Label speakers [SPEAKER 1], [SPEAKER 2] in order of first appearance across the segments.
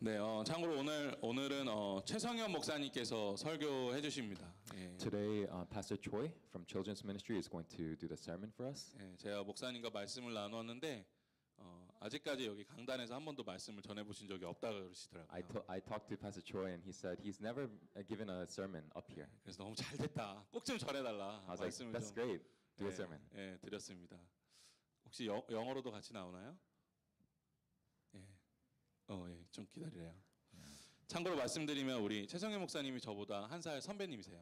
[SPEAKER 1] 네, 참고로 오늘은 최성현 목사님께서 설교해 주십니다. 예.
[SPEAKER 2] Today, Pastor Choi from Children's Ministry is going to do the sermon for us.
[SPEAKER 1] 예, 제가 목사님과 말씀을 나눴는데 아직까지 여기 강단에서 한 번도 말씀을 전해 보신 적이 없다고 그러시더라고요.
[SPEAKER 2] I talked to Pastor Choi and he said he's never given a sermon up here.
[SPEAKER 1] 그래서 너무 잘 됐다. 꼭 좀 전해 달라.
[SPEAKER 2] I was like, that's great. Do a sermon.
[SPEAKER 1] 예, 드렸습니다. 혹시 영어로도 같이 나오나요? 예. 예, 좀 기다리래요. 참고로 말씀드리면 우리 최성현 목사님이 저보다 한 살 선배님이세요.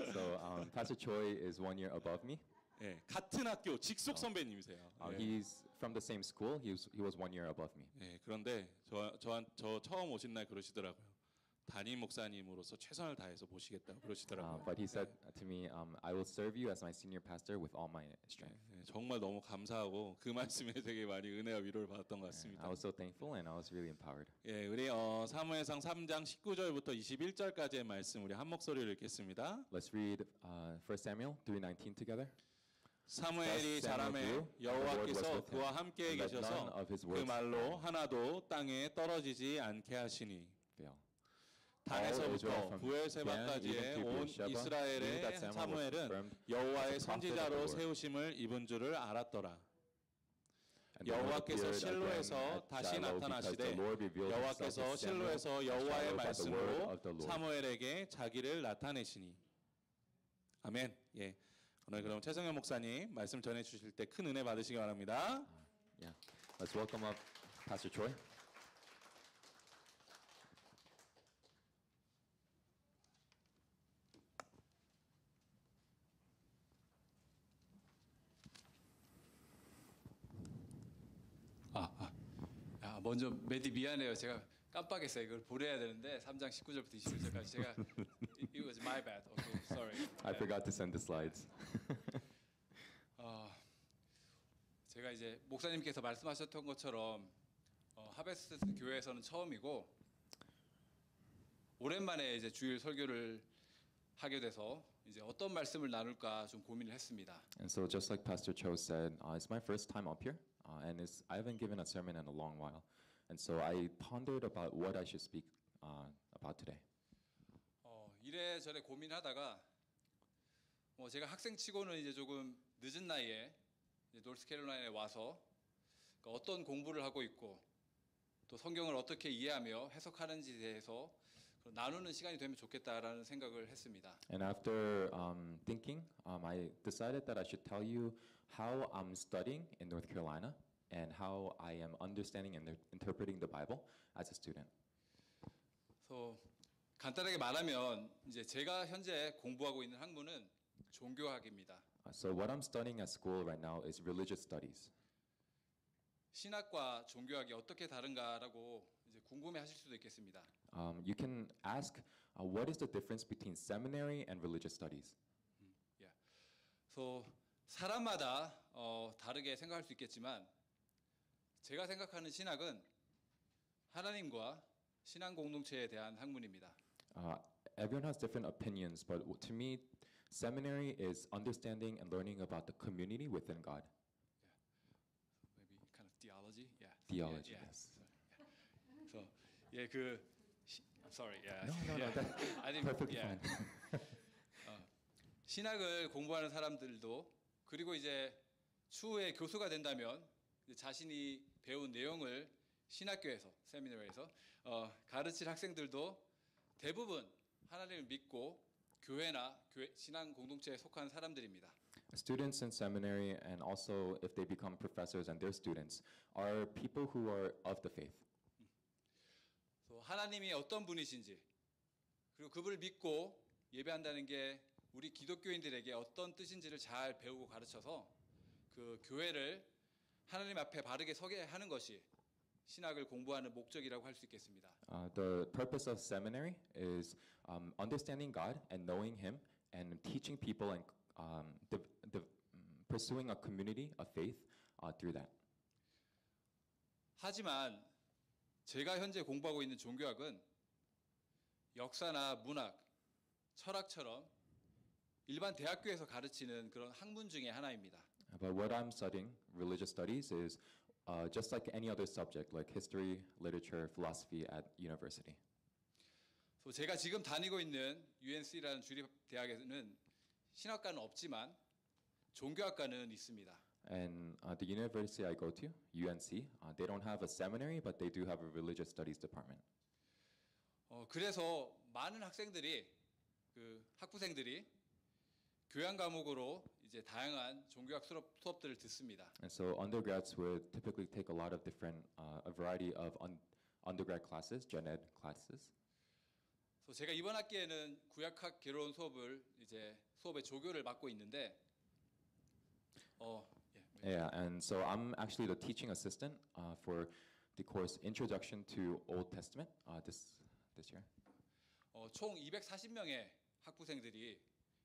[SPEAKER 2] So Pastor Choi is 1 year above me.
[SPEAKER 1] 예, 같은 학교 직속 선배님이세요. 예.
[SPEAKER 2] He's from the same school. He was 1 year above me.
[SPEAKER 1] 예, 그런데 저 처음 오신 날 그러시더라고요. 담임 목사님으로서 최선을 다해서 모시겠다고 그러시더라고요.
[SPEAKER 2] But he said to me, I will serve you as my senior pastor with all my strength.
[SPEAKER 1] 예, 정말 너무 감사하고 그 말씀에 되게 많이 은혜와 위로를 받았던 것 같습니다.
[SPEAKER 2] I was so thankful and I was really empowered.
[SPEAKER 1] 예, 우리 사무엘상 3장 19절부터 21절까지의 말씀 우리 한 목소리로 읽겠습니다.
[SPEAKER 2] Let's read 1 Samuel 3:19 together.
[SPEAKER 1] 사무엘이 자라매 여호와께서 그와 함께 계셔서 그 말로 하나도 땅에 떨어지지 않게 하시니 단에서부터 부엘세바까지의 온 이스라엘의 사무엘은 여호와의 선지자로 세우심을 입은 줄을 알았더라. 여호와께서 실로에서 다시 나타나시되 여호와께서 실로에서 여호와의 말씀으로 사무엘에게 자기를 나타내시니. 아멘. 예. 오늘 그럼 최성현 목사님 말씀 전해 주실 때 큰 은혜 받으시기 바랍니다.
[SPEAKER 2] Yeah. Let's welcome up Pastor Choi.
[SPEAKER 3] 먼저 메디 미안해요. 제가 깜빡했어요. 이걸 보내야 되는데 3장 19절부터 21절까지 제가 it was my bad. Okay, sorry.
[SPEAKER 2] I forgot to send the slides.
[SPEAKER 3] 제가 이제 목사님께서 말씀하셨던 것처럼 하베스트 교회에서는 처음이고 오랜만에 이제 주일 설교를 하게 돼서 이제 어떤 말씀을 나눌까 좀 고민을 했습니다.
[SPEAKER 2] And so just like Pastor Cho said, it's my first time up here, and I haven't given a sermon in a long while, and so I pondered about what I should speak about today.
[SPEAKER 3] 이래저래 고민하다가 제가 학생치고는 이제 조금 늦은 나이에 이제 노스캐롤라이나에 와서 어떤 공부를 하고 있고 또 성경을 어떻게 이해하며 해석하는지에 대해서 나누는 시간이 되면 좋겠다라는 생각을 했습니다.
[SPEAKER 2] And after thinking, I decided that I should tell you how I'm studying in North Carolina and how I am understanding and interpreting the Bible as a student.
[SPEAKER 3] 그래서 간단하게 말하면 이제 제가 현재 공부하고 있는 학문은 종교학입니다.
[SPEAKER 2] So what I'm studying at school right now is religious studies.
[SPEAKER 3] 신학과 종교학이 어떻게 다른가라고 이제 궁금해하실 수도 있겠습니다.
[SPEAKER 2] You can ask, what is the difference between seminary and religious studies?
[SPEAKER 3] Yeah. So 사람마다 다르게 생각할 수 있겠지만 제가 생각하는 신학은 하나님과 신앙 공동체에 대한 학문입니다.
[SPEAKER 2] Everyone has different opinions, but to me, seminary is understanding and learning about the community within God.
[SPEAKER 3] Maybe kind of theology, yeah.
[SPEAKER 2] Theology,
[SPEAKER 3] yeah.
[SPEAKER 2] yes.
[SPEAKER 3] So, I'm sorry, yeah.
[SPEAKER 2] No, that's perfectly fine.
[SPEAKER 3] 신학을 공부하는 사람들도 그리고 이제 추후에 교수가 된다면 이제 자신이 배운 내용을 신학교에서, 세미나리에서 가르칠 학생들도 대부분 하나님을 믿고 교회나 신앙 공동체에 속한 사람들입니다.
[SPEAKER 2] Students in seminary and also if they become professors and their students are people who are of the faith.
[SPEAKER 3] 하나님이 어떤 분이신지 그리고 그분을 믿고 예배한다는 게 우리 기독교인들에게 어떤 뜻인지를 잘 배우고 가르쳐서 그 교회를 하나님 앞에 바르게 서게 하는 것이 신학을 공부하는 목적이라고 할 수 있겠습니다.
[SPEAKER 2] The purpose of seminary is understanding God and knowing Him and teaching people and pursuing a community of faith through that.
[SPEAKER 3] 하지만 제가 현재 공부하고 있는 종교학은 역사나 문학, 철학처럼 일반 대학교에서 가르치는 그런 학문 중에 하나입니다.
[SPEAKER 2] But what I'm studying, religious studies, is just like any other subject, like history, literature, philosophy at university.
[SPEAKER 3] 제가 지금 다니고 있는 UNC라는 주립 대학에는 신학과는 없지만 종교학과는 있습니다.
[SPEAKER 2] And the university I go to, UNC, they don't have a seminary, but they do have a religious studies department.
[SPEAKER 3] 그래서 많은 학생들이 그 학부생들이 교양 과목으로 이제 다양한 종교학 수업들을 듣습니다.
[SPEAKER 2] And so undergrads would typically take a lot of different, a variety of undergrad classes, gen ed classes.
[SPEAKER 3] 그래서 제가 이번 학기에는 구약학 개론 수업을 이제 수업의 조교를 맡고 있는데,
[SPEAKER 2] Yeah, and so I'm actually the teaching assistant for the course Introduction to Old Testament this year.
[SPEAKER 3] 총 240명의 학부생들이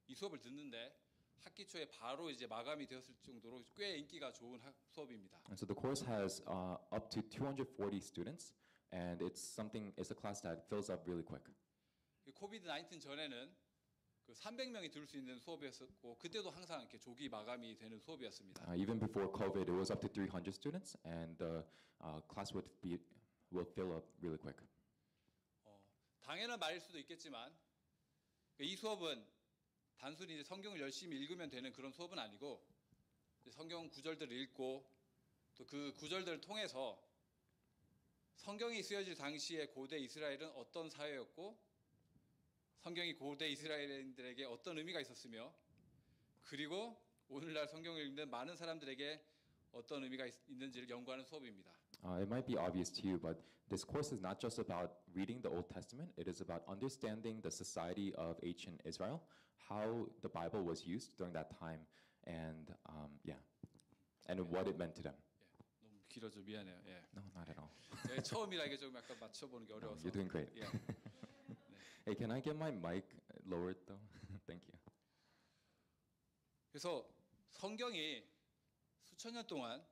[SPEAKER 3] 이 수업을 듣는데 학기 초에 바로 이제 마감이 되었을 정도로 꽤 인기가 좋은 수업입니다.
[SPEAKER 2] And so the course has up to 240 students, and it's a class that fills up really quick.
[SPEAKER 3] 코비드 19 전에는 그 300명이 들을 수 있는 수업이었고 그때도 항상 이렇게 조기 마감이 되는 수업이었습니다.
[SPEAKER 2] Even before COVID, it was up to 300 students, and the class will fill up really quick.
[SPEAKER 3] 당연한 말일 수도 있겠지만 이 수업은 단순히 이제 성경을 열심히 읽으면 되는 그런 수업은 아니고 성경 구절들을 읽고 또 그 구절들을 통해서 성경이 쓰여질 당시에 고대 이스라엘은 어떤 사회였고 성경이 고대 이스라엘인들에게 어떤 의미가 있었으며 그리고 오늘날 성경을 읽는 많은 사람들에게 어떤 의미가 있는지를 연구하는 수업입니다.
[SPEAKER 2] It might be obvious to you, but this course is not just about reading the Old Testament. It is about understanding the society of ancient Israel, how the Bible was used during that time, and and what it meant to them.
[SPEAKER 3] 너무 길어져 미안해요. 예.
[SPEAKER 2] No, not at all.
[SPEAKER 3] 처음이라 이게 좀 약간 맞춰보는 게 어려워서.
[SPEAKER 2] You're doing great.
[SPEAKER 3] 예.
[SPEAKER 2] Hey, can I get my mic lowered though? Thank you.
[SPEAKER 3] 그래서 성경이 수천 년 동안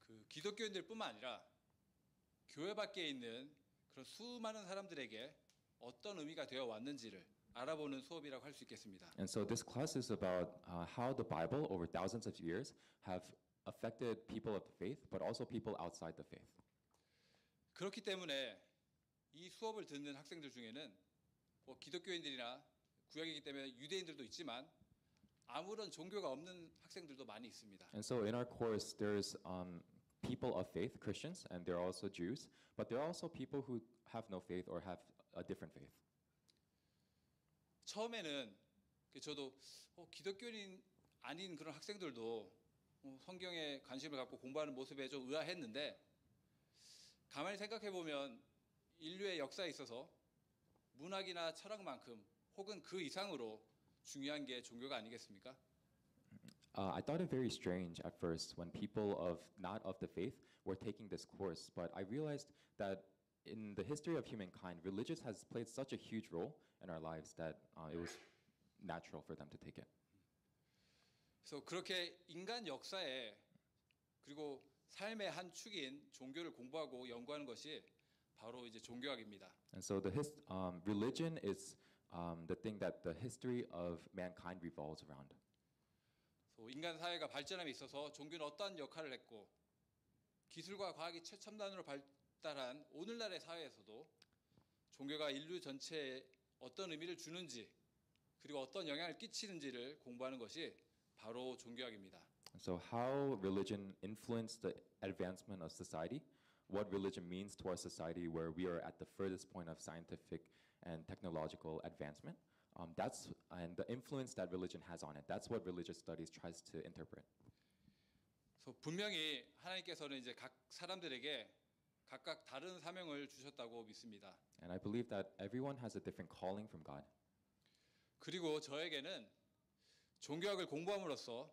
[SPEAKER 3] 그 기독교인들뿐만 아니라 교회 밖에 있는 그런 수많은 사람들에게 어떤 의미가 되어 왔는지를 알아보는 수업이라고 할 수 있겠습니다.
[SPEAKER 2] And so this class is about how the Bible over thousands of years have affected people of the faith, but also people outside the faith.
[SPEAKER 3] 그렇기 때문에 이 수업을 듣는 학생들 중에는 뭐 기독교인들이나 구약이기 때문에 유대인들도 있지만 아무런 종교가 없는 학생들도 많이 있습니다.
[SPEAKER 2] And so in our course, there's people of faith, Christians, and there are also Jews, but there are also people who have no faith or have a different faith.
[SPEAKER 3] 처음에는 저도 기독교인 아닌 그런 학생들도 성경에 관심을 갖고 공부하는 모습에 좀 의아했는데 가만히 생각해 보면 인류의 역사에 있어서 문학이나 철학만큼 혹은 그 이상으로 중요한 게 종교가 아니겠습니까?
[SPEAKER 2] I thought it very strange at first when people of not of the faith were taking this course, but I realized that in the history of humankind, religion has played such a huge role in our lives that it was natural for them to take it.
[SPEAKER 3] 그래서 그렇게 인간 역사에 그리고 삶의 한 축인 종교를 공부하고 연구하는 것이 바로 이제 종교학입니다.
[SPEAKER 2] And so religion is the thing that the history of mankind revolves around.
[SPEAKER 3] 인간 사회가 발전함에 있어서 종교는 어떠한 역할을 했고 기술과 과학이 최첨단으로 발달한 오늘날의 사회에서도 종교가 인류 전체에 어떤 의미를 주는지 그리고 어떤 영향을 끼치는지를 공부하는 것이 바로 종교학입니다.
[SPEAKER 2] So how religion influenced the advancement of society, what religion means to our society where we are at the furthest point of scientific and technological advancement. And the influence that religion has on it. That's what religious studies tries to interpret.
[SPEAKER 3] 분명히 하나님께서는 이제 각 사람들에게 각각 다른 사명을 주셨다고 믿습니다.
[SPEAKER 2] And I believe that everyone has a different calling from God.
[SPEAKER 3] 그리고 저에게는 종교학을 공부함으로써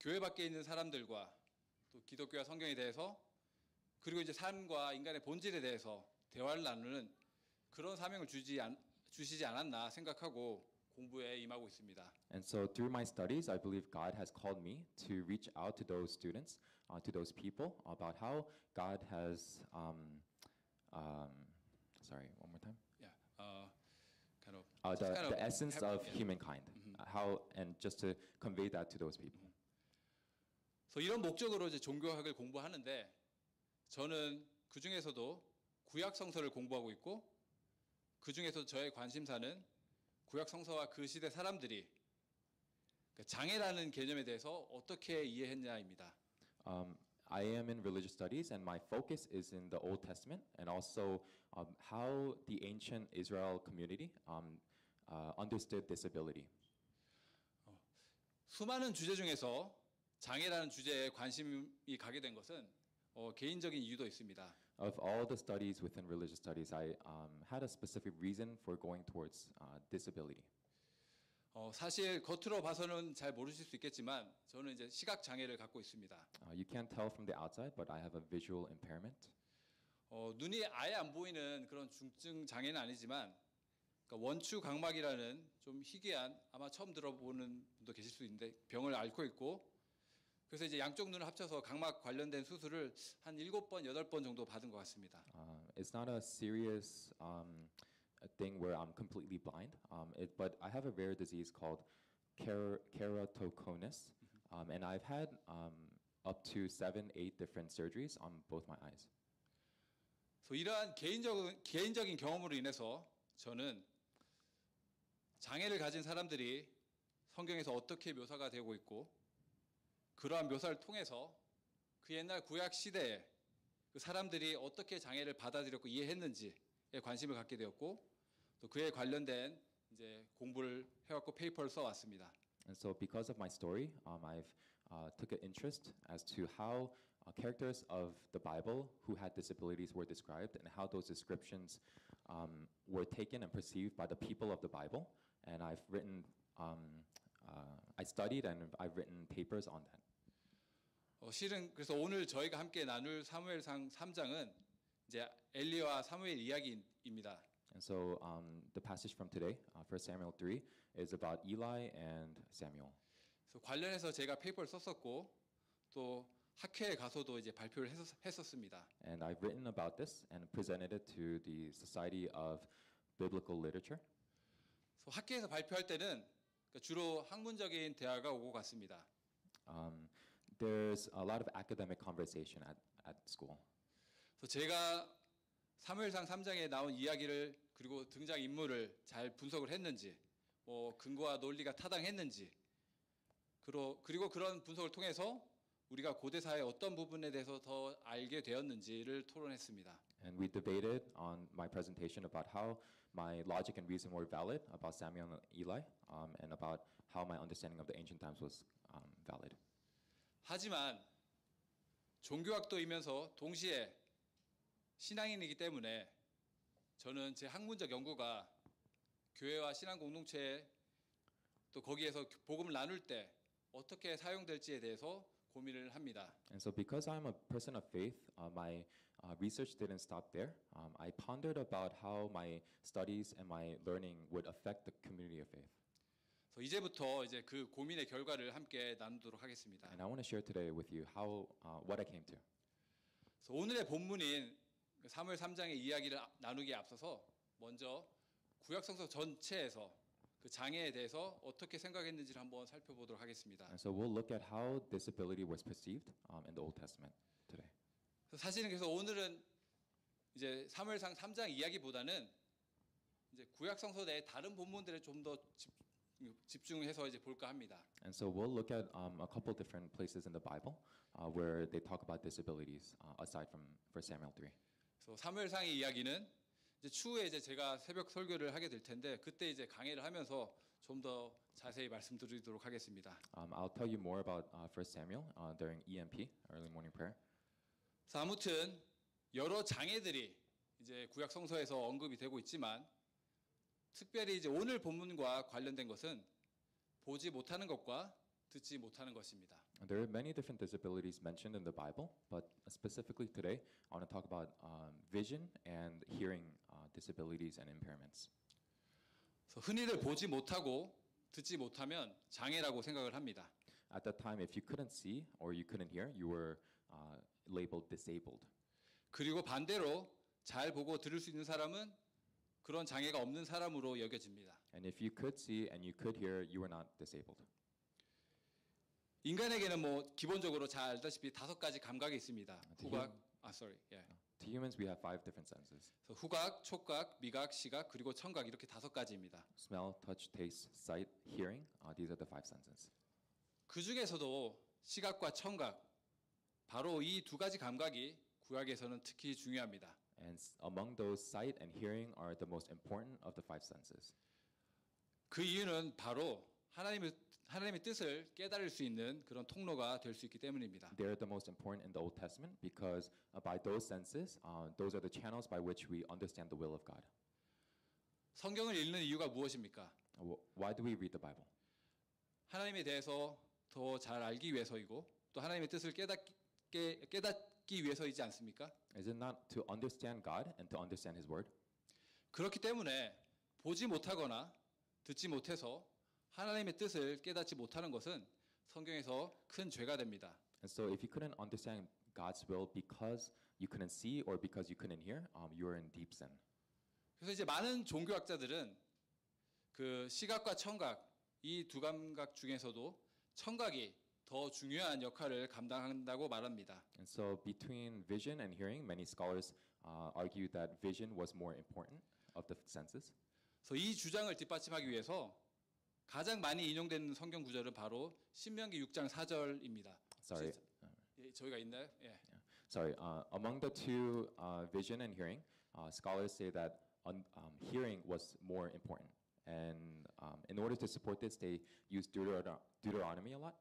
[SPEAKER 3] 교회 밖에 있는 사람들과 또 기독교와 성경에 대해서 그리고 이제 삶과 인간의 본질에 대해서 대화를 나누는 그런 사명을 주시지 않았나 생각하고 공부에 임하고 있습니다.
[SPEAKER 2] And so through my studies, I believe God has called me to reach out to those students, to those people about how God has, sorry, one more time.
[SPEAKER 3] Yeah,
[SPEAKER 2] the essence of humankind, how and just to convey that to those people.
[SPEAKER 3] 그래서 이런 목적으로 이제 종교학을 공부하는데 저는 그 중에서도 구약 성서를 공부하고 있고 그 중에서 저의 관심사는 구약 성서와 그 시대 사람들이 장애라는 개념에 대해서 어떻게 이해했냐입니다.
[SPEAKER 2] I am in religious studies, and my focus is in the Old Testament, and also how the ancient Israel community understood disability.
[SPEAKER 3] 수많은 주제 중에서 장애라는 주제에 관심이 가게 된 것은 개인적인 이유도 있습니다.
[SPEAKER 2] Of all the studies within religious studies, I had a specific reason for going towards disability.
[SPEAKER 3] 사실 겉으로 봐서는 잘 모르실 수 있겠지만 저는 이제 시각 장애를 갖고 있습니다.
[SPEAKER 2] You can't tell from the outside, but I have a visual impairment.
[SPEAKER 3] 눈이 아예 안 보이는 그런 중증 장애는 아니지만 그러니까 원추 각막이라는 좀 희귀한 아마 처음 들어보는 분도 계실 수 있는데 병을 앓고 있고 그래서 이제 양쪽 눈을 합쳐서 각막 관련된 수술을 한 7번, 8번 정도 받은 것 같습니다.
[SPEAKER 2] It's not a serious a thing where I'm completely blind, but I have a rare disease called keratoconus, and I've had up to 7, 8 different surgeries on both my eyes.
[SPEAKER 3] 그래서 이러한 개인적인 경험으로 인해서 저는 장애를 가진 사람들이 성경에서 어떻게 묘사가 되고 있고 그러한 묘사를 통해서 그 옛날 구약 시대에 그 사람들이 어떻게 장애를 받아들였고 이해했는지에 관심을 갖게 되었고 또 그에 관련된 이제 공부를 해왔고 페이퍼를 써왔습니다.
[SPEAKER 2] And so, because of my story, I've took an interest as to how characters of the Bible who had disabilities were described and how those descriptions were taken and perceived by the people of the Bible. And I've written, I studied and I've written papers on that.
[SPEAKER 3] 실은 그래서 오늘 저희가 함께 나눌 사무엘상 3장은 이제 엘리와 사무엘 이야기입니다.
[SPEAKER 2] And so the passage from today, 1 Samuel 3, is about Eli and Samuel.
[SPEAKER 3] 그래서 관련해서 제가 페이퍼를 썼었고 또 학회에 가서도 이제 발표를 했었습니다.
[SPEAKER 2] And I've written about this and presented it to the Society of Biblical Literature.
[SPEAKER 3] 그래서 학회에서 발표할 때는 주로 학문적인 대화가 오고 갔습니다.
[SPEAKER 2] There's a lot of academic conversation at school.
[SPEAKER 3] 그래서 제가 사무엘상 3장에 나온 이야기를 그리고 등장 인물을 잘 분석을 했는지, 근거와 논리가 타당했는지, 그리고 그런 분석을 통해서 우리가 고대사의 어떤 부분에 대해서 더 알게 되었는지를 토론했습니다.
[SPEAKER 2] And we debated on my presentation about how my logic and reason were valid about Samuel and Eli, and about how my understanding of the ancient times was valid.
[SPEAKER 3] 하지만 종교학도이면서 동시에 신앙인이기 때문에 저는 제 학문적 연구가 교회와 신앙 공동체에 또 거기에서 복음을 나눌 때 어떻게 사용될지에 대해서 고민을 합니다.
[SPEAKER 2] And so because I'm a person of faith, my research didn't stop there. I pondered about how my studies and my learning would affect the community of faith.
[SPEAKER 3] 그래서 이제부터 이제 그 고민의 결과를 함께 나누도록 하겠습니다.
[SPEAKER 2] And I want to share today with you how what I came to.
[SPEAKER 3] 그래서 오늘의 본문인 사무엘 3장의 이야기를 나누기에 앞서서 먼저 구약성서 전체에서 그 장애에 대해서 어떻게 생각했는지를 한번 살펴보도록 하겠습니다.
[SPEAKER 2] And so we'll look at how disability was perceived in the Old Testament today.
[SPEAKER 3] 사실은 그래서 오늘은 이제 사무엘상 3장 이야기보다는 이제 구약성서 내 다른 본문들에 좀 더 집중해서 이제 볼까 합니다.
[SPEAKER 2] And so we'll look at a couple different places in the Bible where they talk about disabilities aside from 1 Samuel 3.
[SPEAKER 3] 그래서 사무엘상의 이야기는 이제 추후에 이제 제가 새벽 설교를 하게 될 텐데 그때 이제 강해를 하면서 좀 더 자세히 말씀드리도록 하겠습니다.
[SPEAKER 2] I'll tell you more about 1 Samuel during EMP, early morning prayer.
[SPEAKER 3] 그래서 아무튼 여러 장애들이 이제 구약 성서에서 언급이 되고 있지만 특별히 이제 오늘 본문과 관련된 것은 보지 못하는 것과 듣지 못하는 것입니다.
[SPEAKER 2] There are many different disabilities mentioned in the Bible, but specifically today, I want to talk about vision and hearing disabilities and impairments.
[SPEAKER 3] 그래서 흔히들 보지 못하고 듣지 못하면 장애라고 생각을 합니다.
[SPEAKER 2] At that time, if you couldn't see or you couldn't hear, you were labeled disabled.
[SPEAKER 3] 그리고 반대로 잘 보고 들을 수 있는 사람은 그런 장애가 없는 사람으로 여겨집니다.
[SPEAKER 2] And if you could see and you could hear, you were not disabled.
[SPEAKER 3] 인간에게는 뭐 기본적으로 잘 알다시피 5가지 감각이 있습니다. 후각,
[SPEAKER 2] To humans, we have 5 different senses:
[SPEAKER 3] 그래서 후각, 촉각, 미각, 시각, 그리고 청각 이렇게 5가지입니다.
[SPEAKER 2] smell, touch, taste, sight, hearing. These are the 5 senses.
[SPEAKER 3] 그 중에서도 시각과 청각, 바로 이 2가지 감각이 구약에서는 특히 중요합니다.
[SPEAKER 2] And among those, sight and hearing are the most important of the 5 senses.
[SPEAKER 3] 그 이유는 바로 하나님의 뜻을 깨달을 수 있는 그런 통로가 될 수 있기 때문입니다.
[SPEAKER 2] They're the most important in the Old Testament because by those senses, those are the channels by which we understand the will of God.
[SPEAKER 3] 성경을 읽는 이유가 무엇입니까?
[SPEAKER 2] Why do we read the Bible?
[SPEAKER 3] 하나님에 대해서 더 잘 알기 위해서이고 또 하나님의 뜻을 깨닫기 위해서이지 않습니까?
[SPEAKER 2] Is it not to understand God and to understand His Word?
[SPEAKER 3] 그렇기 때문에 보지 못하거나 듣지 못해서 하나님의 뜻을 깨닫지 못하는 것은 성경에서 큰 죄가 됩니다.
[SPEAKER 2] And so if you couldn't understand God's will because you couldn't see or because you couldn't hear, you are in deep sin.
[SPEAKER 3] 그래서 이제 많은 종교학자들은 그 시각과 청각 이 2 감각 중에서도 청각이 더 중요한 역할을 감당한다고 말합니다.
[SPEAKER 2] And so between vision and hearing, many scholars argue that vision was more important of the senses.
[SPEAKER 3] 그래서 이 주장을 뒷받침하기 위해서 가장 많이 인용되는 성경 구절은 바로 신명기 6장 4절입니다.
[SPEAKER 2] Sorry.
[SPEAKER 3] 예, 저희가 있나요? 예.
[SPEAKER 2] Sorry. Among the 2, vision and hearing, scholars say that hearing was more important. And in order to support this, they use Deuteronomy a lot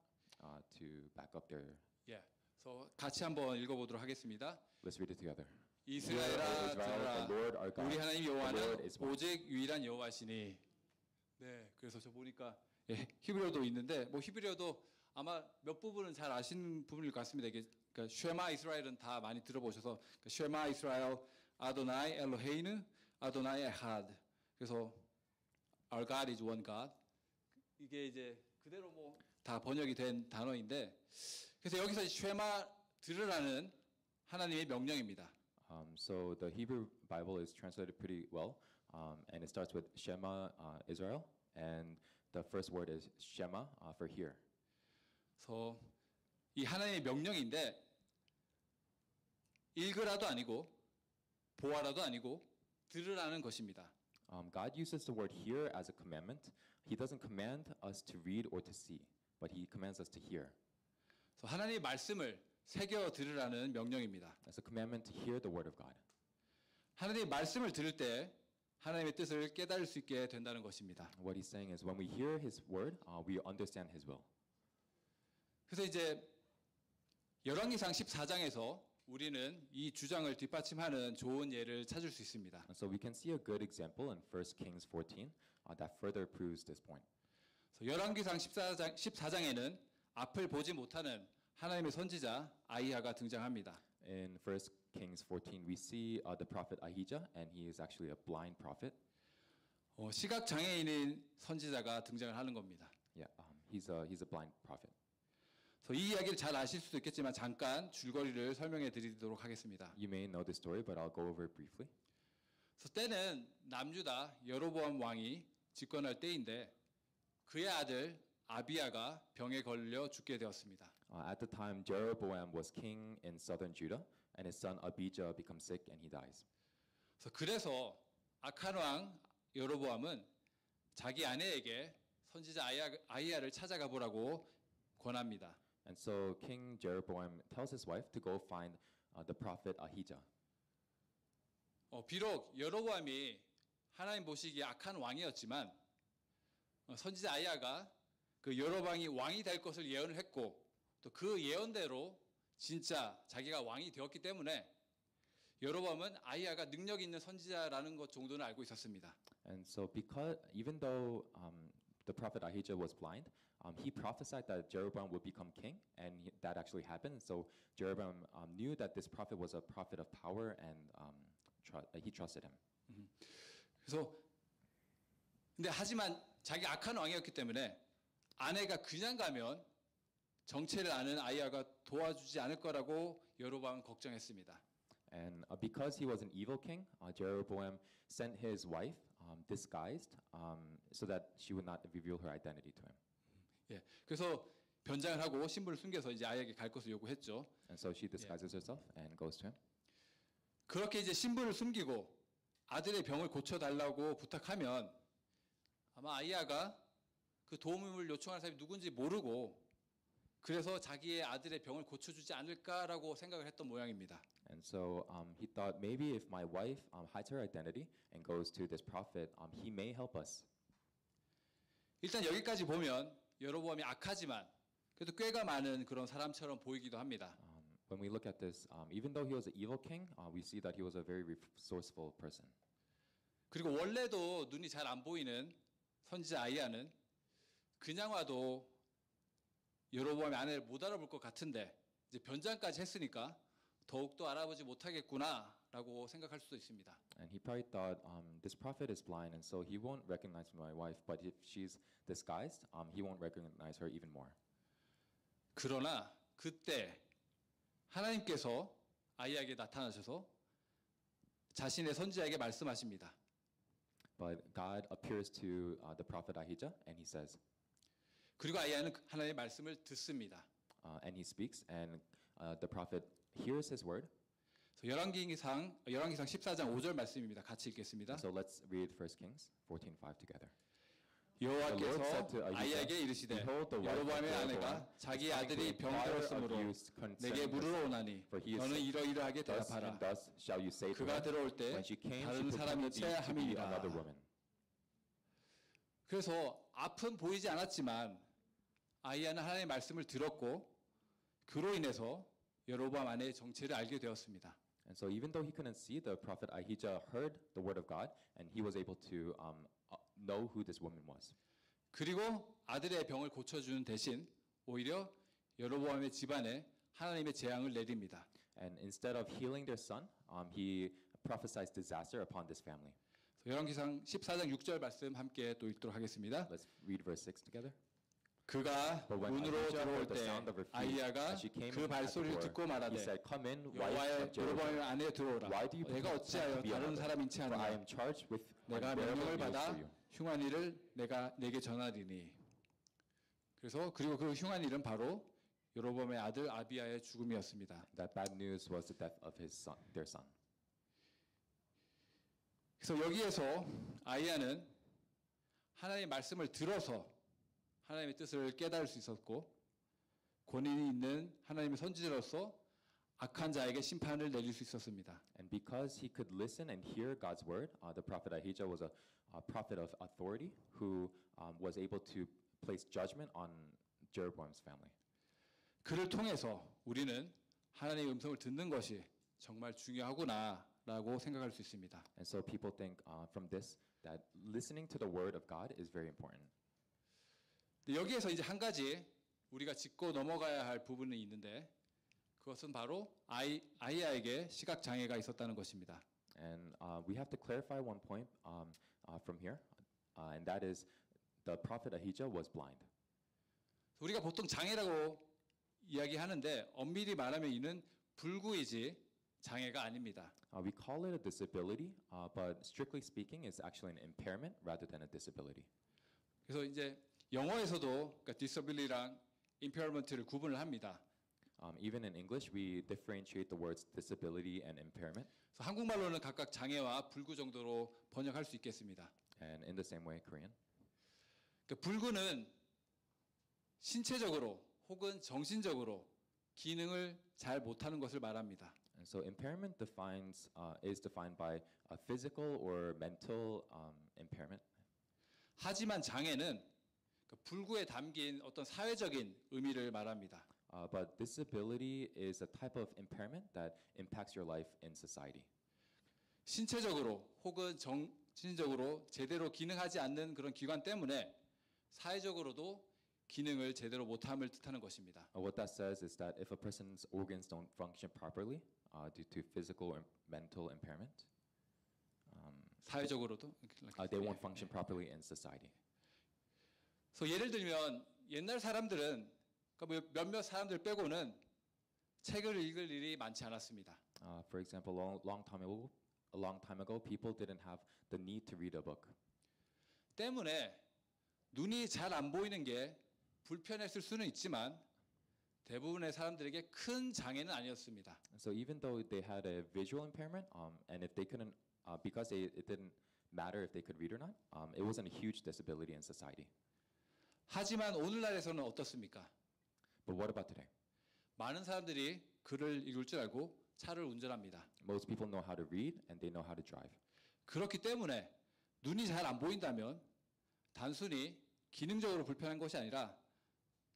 [SPEAKER 2] to back up their.
[SPEAKER 3] 예. 그래서 같이 한번 읽어보도록 하겠습니다.
[SPEAKER 2] Let's read it together.
[SPEAKER 3] 이스라엘아 들으라.
[SPEAKER 2] Lord our God,
[SPEAKER 3] 우리 하나님
[SPEAKER 2] the Lord
[SPEAKER 3] 여호와는
[SPEAKER 2] is one.
[SPEAKER 3] 오직 유일한 여호와시니. 네. 그래서 저 보니까 예, 히브리어도 있는데 뭐 히브리어도 아마 몇 부분은 잘 아시는 부분일 것 같습니다. 이게 그러니까 쉐마 이스라엘은 다 많이 들어보셔서 그러니까 쉐마 이스라엘 아도나이 엘로헤이누 아도나이 에하드. 그래서 Our God is one God. 이게 이제 그대로 뭐 다 번역이 된 단어인데 그래서 여기서 쉐마 들으라는 하나님의 명령입니다.
[SPEAKER 2] So the Hebrew Bible is translated pretty well, and it starts with Shema Israel, and the first word is Shema for hear.
[SPEAKER 3] 그래서 이 하나님의 명령인데 읽으라도 아니고 보아라도 아니고 들으라는 것입니다.
[SPEAKER 2] God uses the word hear as a commandment. He doesn't command us to read or to see, but He commands us to hear.
[SPEAKER 3] 그래서 하나님의 말씀을 새겨 들으라는 명령입니다.
[SPEAKER 2] It's a commandment to hear the word of God.
[SPEAKER 3] 하나님의 말씀을 들을 때 하나님의 뜻을 깨달을 수 있게 된다는 것입니다.
[SPEAKER 2] What He's saying is when we hear His word, we understand His will.
[SPEAKER 3] 그래서 이제 열왕기상 14장에서 우리는 이 주장을 뒷받침하는 좋은 예를 찾을 수 있습니다.
[SPEAKER 2] And so we can see a good example in 1 Kings 14 that further proves this point.
[SPEAKER 3] 열왕기상 14장에는 앞을 보지 못하는 하나님의 선지자 아이야가 등장합니다.
[SPEAKER 2] In 1 Kings 14, we see the prophet Ahijah, and he is actually a blind prophet.
[SPEAKER 3] 시각 장애인인 선지자가 등장을 하는 겁니다.
[SPEAKER 2] Yeah, he's a blind prophet.
[SPEAKER 3] 그래서 이 이야기를 잘 아실 수도 있겠지만 잠깐 줄거리를 설명해 드리도록 하겠습니다.
[SPEAKER 2] You may know this story, but I'll go over it briefly.
[SPEAKER 3] 그래서 때는 남유다 여로보암 왕이 집권할 때인데 그의 아들 아비야가 병에 걸려 죽게 되었습니다.
[SPEAKER 2] At the time, Jeroboam was king in southern Judah, and his son Abijah becomes sick and he dies.
[SPEAKER 3] 그래서 악한 왕 여로보암은 자기 아내에게 선지자 아이야를 찾아가 보라고 권합니다.
[SPEAKER 2] And so King Jeroboam tells his wife to go find the prophet Ahijah.
[SPEAKER 3] 비록 여로보암이 하나님 보시기에 악한 왕이었지만 선지자 아이야가 그 여로보암이 왕이 될 것을 예언을 했고 또 그 예언대로 진짜 자기가 왕이 되었기 때문에 여로보암은 아이야가 능력 있는 선지자라는 것 정도는 알고 있었습니다.
[SPEAKER 2] And so because even though the prophet Ahijah was blind, he prophesied that Jeroboam would become king, and that actually happened. So Jeroboam knew that this prophet was a prophet of power, and he trusted him.
[SPEAKER 3] 그래서 근데 하지만 자기 악한 왕이었기 때문에 아내가 그냥 가면 정체를 아는 아이야가 도와주지 않을 거라고 여로보암은 걱정했습니다.
[SPEAKER 2] And because he was an evil king, Jeroboam sent his wife disguised so that she would not reveal her identity to him.
[SPEAKER 3] 예, 그래서 변장을 하고 신분을 숨겨서 이제 아이에게 갈 것을 요구했죠.
[SPEAKER 2] And so she disguises herself and goes to him.
[SPEAKER 3] 그렇게 이제 신분을 숨기고 아들의 병을 고쳐달라고 부탁하면 아마 아이야가 그 도움을 요청하는 사람이 누군지 모르고 그래서 자기의 아들의 병을 고쳐주지 않을까라고 생각을 했던 모양입니다.
[SPEAKER 2] And so he thought maybe if my wife hides her identity and goes to this prophet, he may help us.
[SPEAKER 3] 일단 여기까지 보면 여로보암이 악하지만 그래도 꾀가 많은 그런 사람처럼 보이기도 합니다.
[SPEAKER 2] When we look at this, even though he was an evil king, we see that he was a very resourceful person.
[SPEAKER 3] 그리고 원래도 눈이 잘 안 보이는 선지자 아이야는 그냥 와도 여로보암의 아내를 못 알아볼 것 같은데 이제 변장까지 했으니까 더욱더 알아보지 못하겠구나라고 생각할 수도 있습니다.
[SPEAKER 2] And he probably thought, this prophet is blind, and so he won't recognize my wife. But if she's disguised, he won't recognize her even more.
[SPEAKER 3] 그러나 그때 하나님께서 아이야에게 나타나셔서 자신의 선지자에게 말씀하십니다.
[SPEAKER 2] But God appears to the prophet Ahijah, and he says,
[SPEAKER 3] 그리고 아이야는 하나님의 말씀을 듣습니다.
[SPEAKER 2] and he speaks, and the prophet hears his word.
[SPEAKER 3] 열왕기상 14장 5절 말씀입니다. 같이 읽겠습니다.
[SPEAKER 2] So let's read 1 Kings 14:5 together.
[SPEAKER 3] 여호와께서 아이야에게 이르시되 여로보암의 아내가 자기 아들이 병들었으므로 내게 물으러 오나니 너는 이러이러하게 대답하라. 그가 들어올 때 다른 사람이 채야 함이니라. 그래서 앞은 보이지 않았지만 아이야는 하나님의 말씀을 들었고 그로 인해서 여로보암 아내의 정체를 알게 되었습니다.
[SPEAKER 2] And so even though he couldn't see, the prophet Ahijah heard the word of God, and he was able to know who this woman was.
[SPEAKER 3] 그리고 아들의 병을 고쳐주는 대신 오히려 여로보암의 집안에 하나님의 재앙을 내립니다.
[SPEAKER 2] And instead of healing their son, he prophesies disaster upon this family.
[SPEAKER 3] 열왕기상 14장 6절 말씀 함께 또 읽도록 하겠습니다.
[SPEAKER 2] Let's read verse 6 together.
[SPEAKER 3] 그가 문으로 들어올 때 아이야가 그 발소리를 듣고 말하되 여로보암의 아내에 들어오라. 내가 어찌하여 다른 사람인 채 하느냐. 내가 명령을 받아 흉한 일을 내게 전하리니. 그리고 그 흉한 일은 바로 여로보암의 아들 아비야의 죽음이었습니다.
[SPEAKER 2] That bad news was the death of their son.
[SPEAKER 3] 그래서 여기에서 아이야는 하나님의 말씀을 들어서 하나님의 뜻을 깨달을 수 있었고 권위이 있는 하나님의 선지자로서 악한 자에게 심판을 내릴 수 있었습니다.
[SPEAKER 2] And because he could listen and hear God's word, the prophet Ahijah was a prophet of authority who was able to place judgment on Jeroboam's family.
[SPEAKER 3] 그를 통해서 우리는 하나님의 음성을 듣는 것이 정말 중요하구나라고 생각할 수 있습니다.
[SPEAKER 2] And so people think from this that listening to the word of God is very important.
[SPEAKER 3] 여기에서 이제 한 가지 우리가 짚고 넘어가야 할 부분이 있는데 그것은 바로 아이야에게 시각 장애가 있었다는 것입니다.
[SPEAKER 2] And we have to clarify one point from here, and that is the prophet Ahijah was blind.
[SPEAKER 3] 우리가 보통 장애라고 이야기하는데 엄밀히 말하면 이는 불구이지 장애가 아닙니다.
[SPEAKER 2] We call it a disability, but strictly speaking, it's actually an impairment rather than a disability.
[SPEAKER 3] 그래서 이제 영어에서도 그러니까 disability랑 impairment를 구분을 합니다.
[SPEAKER 2] Even in English, we differentiate the words disability and impairment.
[SPEAKER 3] 그래서 한국말로는 각각 장애와 불구 정도로 번역할 수 있겠습니다.
[SPEAKER 2] And in the same way, Korean.
[SPEAKER 3] 그러니까 불구는 신체적으로 혹은 정신적으로 기능을 잘 못하는 것을 말합니다.
[SPEAKER 2] And so impairment is defined by a physical or mental impairment.
[SPEAKER 3] 하지만 장애는 불구에 담긴 어떤 사회적인 의미를 말합니다.
[SPEAKER 2] But disability is a type of impairment that impacts your life in society.
[SPEAKER 3] 신체적으로 혹은 정신적으로 제대로 기능하지 않는 그런 기관 때문에 사회적으로도 기능을 제대로 못함을 뜻하는 것입니다.
[SPEAKER 2] What that says is that if a person's organs don't function properly due to physical or mental impairment,
[SPEAKER 3] 사회적으로도
[SPEAKER 2] they won't function properly in society.
[SPEAKER 3] 그래서 예를 들면 옛날 사람들은 그러니까 몇몇 사람들 빼고는 책을 읽을 일이 많지 않았습니다.
[SPEAKER 2] For example, a long time ago, people didn't have the need to read a book.
[SPEAKER 3] 때문에 눈이 잘 안 보이는 게 불편했을 수는 있지만 대부분의 사람들에게 큰 장애는 아니었습니다.
[SPEAKER 2] So even though they had a visual impairment, and if they couldn't, because it didn't matter if they could read or not, it wasn't a huge disability in society.
[SPEAKER 3] 하지만 오늘날에서는 어떻습니까?
[SPEAKER 2] But what about today?
[SPEAKER 3] 많은 사람들이 글을 읽을 줄 알고 차를 운전합니다.
[SPEAKER 2] Most people know how to read and they know how to drive.
[SPEAKER 3] 그렇기 때문에 눈이 잘 안 보인다면 단순히 기능적으로 불편한 것이 아니라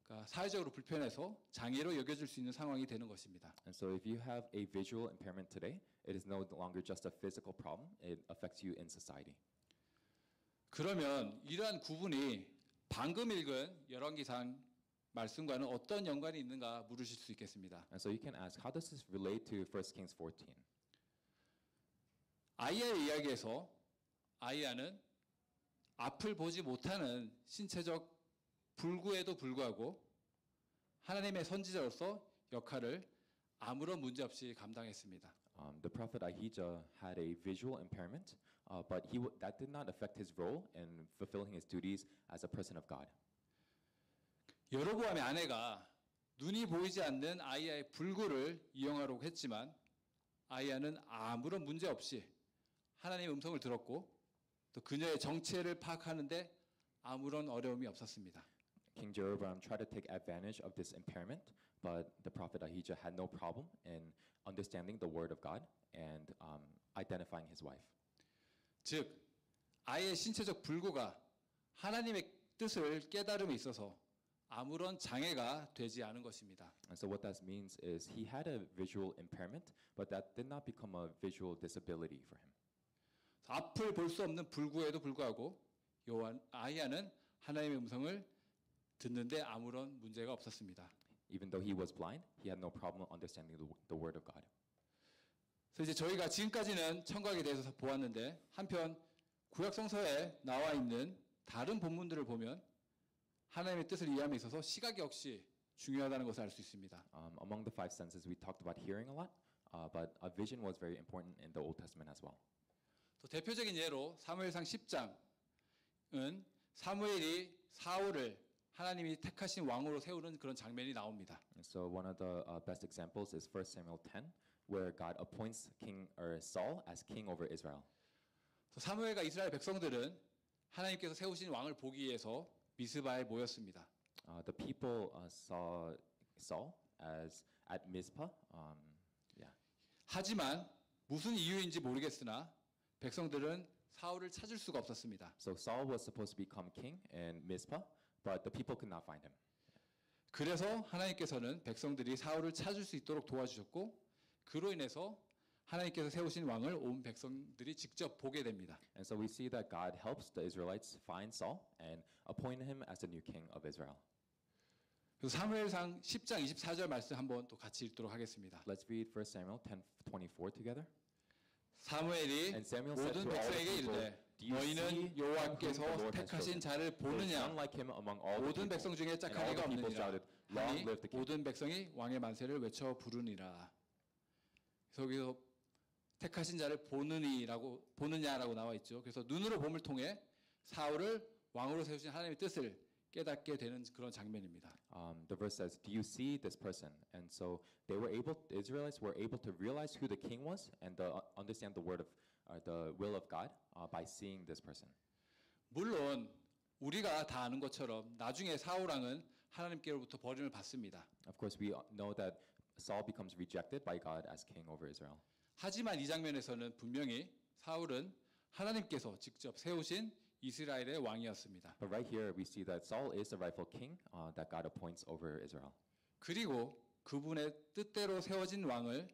[SPEAKER 3] 그러니까 사회적으로 불편해서 장애로 여겨질 수 있는 상황이 되는 것입니다.
[SPEAKER 2] And so if you have a visual impairment today, it is no longer just a physical problem, it affects you in society.
[SPEAKER 3] 그러면 이러한 구분이 방금 읽은 열왕기상 말씀과는 어떤 연관이 있는가 물으실 수 있겠습니다.
[SPEAKER 2] And so you can ask, how does this relate to 1 Kings 14?
[SPEAKER 3] 아이야의 이야기에서 아이야는 앞을 보지 못하는 신체적 불구에도 불구하고 하나님의 선지자로서 역할을 아무런 문제 없이 감당했습니다.
[SPEAKER 2] The prophet Ahijah had a visual impairment, but that did not affect his role in fulfilling his duties as a person of God.
[SPEAKER 3] 여로보암의 아내가 눈이 보이지 않는 아이야의 불구를 이용하려고 했지만 아이야는 아무런 문제 없이 하나님의 음성을 들었고 또 그녀의 정체를 파악하는데 아무런 어려움이 없었습니다.
[SPEAKER 2] King Jeroboam tried to take advantage of this impairment, but the prophet Ahijah had no problem in understanding the word of God and identifying his wife.
[SPEAKER 3] 즉, 아이의 신체적 불구가 하나님의 뜻을 깨달음에 있어서 아무런 장애가 되지 않은 것입니다.
[SPEAKER 2] And so what that means is he had a visual impairment, but that did not become a visual disability for him.
[SPEAKER 3] 앞을 볼 수 없는 불구에도 불구하고 아이야는 하나님의 음성을 듣는데 아무런 문제가 없었습니다.
[SPEAKER 2] Even though he was blind, he had no problem understanding the word of God.
[SPEAKER 3] 그래서 이제 저희가 지금까지는 청각에 대해서 보았는데 한편 구약 성서에 나와 있는 다른 본문들을 보면 하나님의 뜻을 이해함에 있어서 시각 역시 중요하다는 것을 알 수 있습니다.
[SPEAKER 2] Among the five senses, we talked about hearing a lot, but a vision was very important in the Old Testament as well.
[SPEAKER 3] 또 대표적인 예로 사무엘상 10장은 사무엘이 사울을 하나님이 택하신 왕으로 세우는 그런 장면이 나옵니다.
[SPEAKER 2] And so one of the best examples is 1 Samuel 10, where God appoints Saul as king over Israel.
[SPEAKER 3] 사무엘과 이스라엘 백성들은 하나님께서 세우신 왕을 보기 위해서 미스바에 모였습니다.
[SPEAKER 2] The people saw Saul as at Mizpah.
[SPEAKER 3] 하지만 무슨 이유인지 모르겠으나 백성들은 사울을 찾을 수가 없었습니다.
[SPEAKER 2] So Saul was supposed to become king in Mizpah, but the people could not find him.
[SPEAKER 3] 그래서 하나님께서는 백성들이 사울을 찾을 수 있도록 도와주셨고 그로 인해서 하나님께서 세우신 왕을 온 백성들이 직접 보게 됩니다.
[SPEAKER 2] And so we see that God helps the Israelites find Saul and appoint him as the new king of Israel.
[SPEAKER 3] 그래서 사무엘상 10장 24절 말씀 한번 또 같이 읽도록 하겠습니다.
[SPEAKER 2] Let's read 1 Samuel 10:24 together.
[SPEAKER 3] 사무엘이 모든 백성에게 이르되 너희는 여호와께서 택하신 자를 보느냐 모든 백성 중에 짝한 이가 없느니라 하니 모든 백성이 왕의 만세를 외쳐 부르니라. 여기서 택하신 자를 보느냐라고 나와 있죠. 그래서 눈으로 봄을 통해 사울을 왕으로 세우신 하나님의 뜻을 깨닫게 되는 그런 장면입니다.
[SPEAKER 2] The verse says, "Do you see this person?" And so the Israelites were able to realize who the king was and understand the will of God by seeing this person.
[SPEAKER 3] 물론 우리가 다 아는 것처럼 나중에 사울 왕은 하나님께로부터 버림을 받습니다.
[SPEAKER 2] Of course, we know that Saul becomes rejected by God as king over Israel.
[SPEAKER 3] 하지만 이 장면에서는 분명히 사울은 하나님께서 직접 세우신 이스라엘의 왕이었습니다.
[SPEAKER 2] But right here we see that Saul is the rightful king that God appoints over Israel.
[SPEAKER 3] 그리고 그분의 뜻대로 세워진 왕을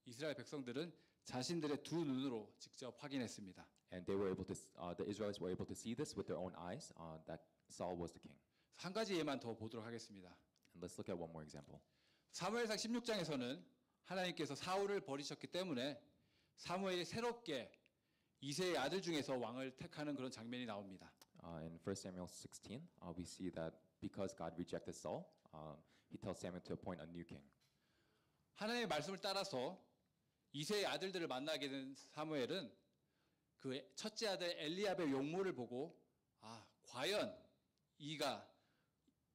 [SPEAKER 3] 이스라엘 백성들은 자신들의 두 눈으로 직접 확인했습니다.
[SPEAKER 2] And they were able to, the Israelites were able to see this with their own eyes that Saul was the king.
[SPEAKER 3] 한 가지 예만 더 보도록 하겠습니다.
[SPEAKER 2] And let's look at one more example.
[SPEAKER 3] 사무엘상 16장에서는 하나님께서 사울을 버리셨기 때문에 사무엘이 새롭게 이새의 아들 중에서 왕을 택하는 그런 장면이 나옵니다.
[SPEAKER 2] In 1 Samuel 16, we see that because God rejected Saul, he tells Samuel to appoint a new king.
[SPEAKER 3] 하나님의 말씀을 따라서 이새의 아들들을 만나게 된 사무엘은 그 첫째 아들 엘리압의 용모를 보고 과연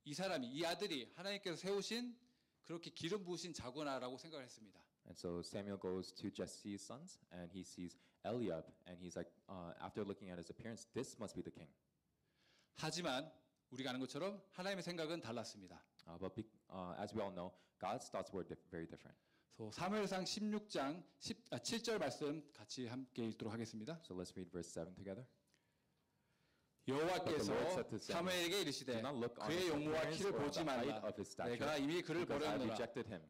[SPEAKER 3] 이 사람이 이 아들이 하나님께서 세우신 그렇게 기름 부으신 자구나라고 생각을 했습니다.
[SPEAKER 2] And so Samuel goes to Jesse's sons, and he sees Eliab, and he's like, after looking at his appearance, this must be the king.
[SPEAKER 3] 하지만 우리가 아는 것처럼 하나님의 생각은 달랐습니다.
[SPEAKER 2] As we all know, God's thoughts were very different.
[SPEAKER 3] 사무엘상 16장 7절 말씀 같이 함께 읽도록 하겠습니다.
[SPEAKER 2] So let's read verse 7 together.
[SPEAKER 3] 여호와께서 사무엘에게 이르시되 그의 용모와 키를 보지 말라. 내가 이미 그를 버렸노라.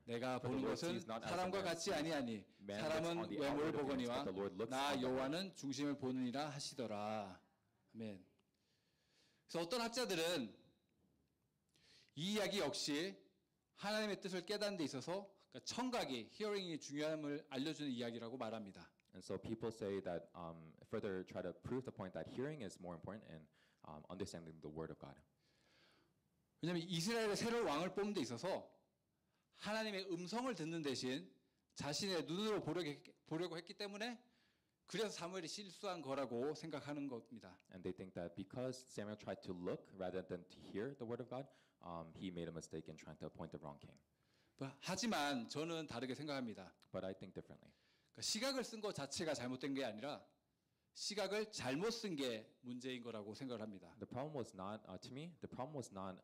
[SPEAKER 3] 내가 보는 것은 사람과 같이 아니하니 사람은 외모를 보거니와 나 여호와는 중심을 보느니라 하시더라. 아멘. 그래서 어떤 학자들은 이 이야기 역시 하나님의 뜻을 깨닫는 데 있어서 그러니까 청각이, 히어링이 중요함을 알려주는 이야기라고 말합니다.
[SPEAKER 2] And so people say that further try to prove the point that hearing is more important in understanding the word of God.
[SPEAKER 3] 왜냐하면 이스라엘의 새로운 왕을 뽑는 데 있어서 하나님의 음성을 듣는 대신 자신의 눈으로 보려고 했기 때문에 그래서 사무엘이 실수한 거라고 생각하는 겁니다.
[SPEAKER 2] And they think that because Samuel tried to look rather than to hear the word of God, he made a mistake in trying to appoint the wrong king.
[SPEAKER 3] 하지만 저는 다르게 생각합니다.
[SPEAKER 2] But I think differently.
[SPEAKER 3] 그러니까 시각을 쓴 것 자체가 잘못된 게 아니라 시각을 잘못 쓴 게 문제인 거라고 생각을 합니다.
[SPEAKER 2] The problem was not, to me, the problem was not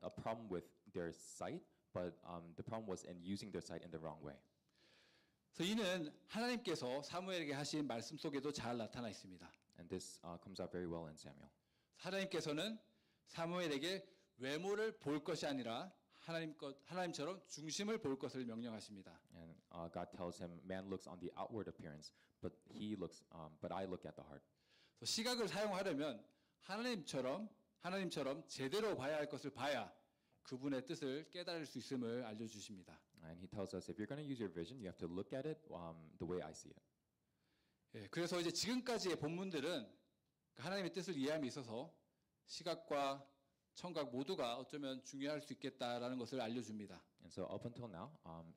[SPEAKER 2] a problem with their sight, but the problem was in using their sight in the wrong way.
[SPEAKER 3] 그래서 이는 하나님께서 사무엘에게 하신 말씀 속에도 잘 나타나 있습니다.
[SPEAKER 2] And this comes out very well in Samuel.
[SPEAKER 3] 하나님께서는 사무엘에게 외모를 볼 것이 아니라 하나님처럼 중심을 볼 것을 명령하십니다.
[SPEAKER 2] And God tells him, man looks on the outward appearance, but I look at the heart.
[SPEAKER 3] 시각을 사용하려면 하나님처럼 제대로 봐야 할 것을 봐야 그분의 뜻을 깨달을 수 있음을 알려주십니다.
[SPEAKER 2] And he tells us, if you're going to use your vision, you have to look at it the way I see it.
[SPEAKER 3] 예, 그래서 이제 지금까지의 본문들은 하나님의 뜻을 이해함에 있어서 시각과 청각 모두가 어쩌면 중요할 수 있겠다라는 것을 알려줍니다.
[SPEAKER 2] And so up until now,